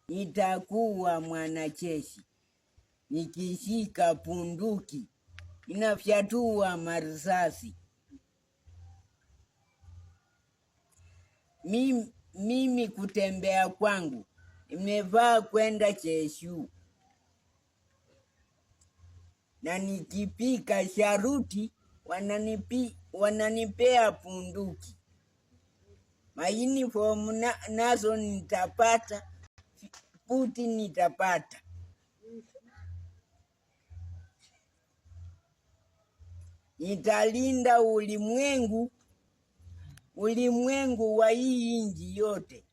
nitakuwa mwanajeshi. Nikishika bunduki ninafyatua marisasi. Mimi kutembea kwangu nimevaa kwenda Cheshu, na nikipika sharuti wananipea bunduki. Mauniform nazo nitapata, buti nitapata. Nitalinda ulimwengu wa hii nchi yote.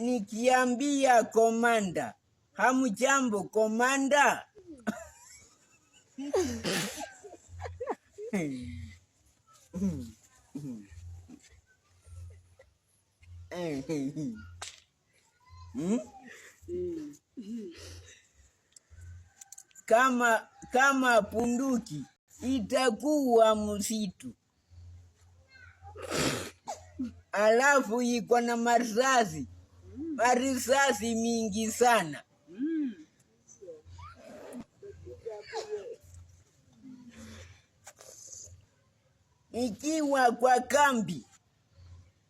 Nikiambia komanda, hamjambo komanda. Kama bunduki itakuwa msitu, alafu iko na marisasi mingi sana. Ikiwa kwa kambi,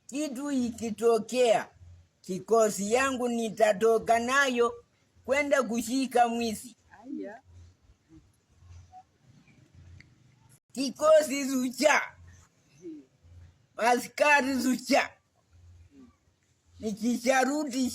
kitu ikitokea, kikosi yangu nitatoka nayo kwenda kushika mwizi. Kikosi Zucha, askari Zucha, nikisharuti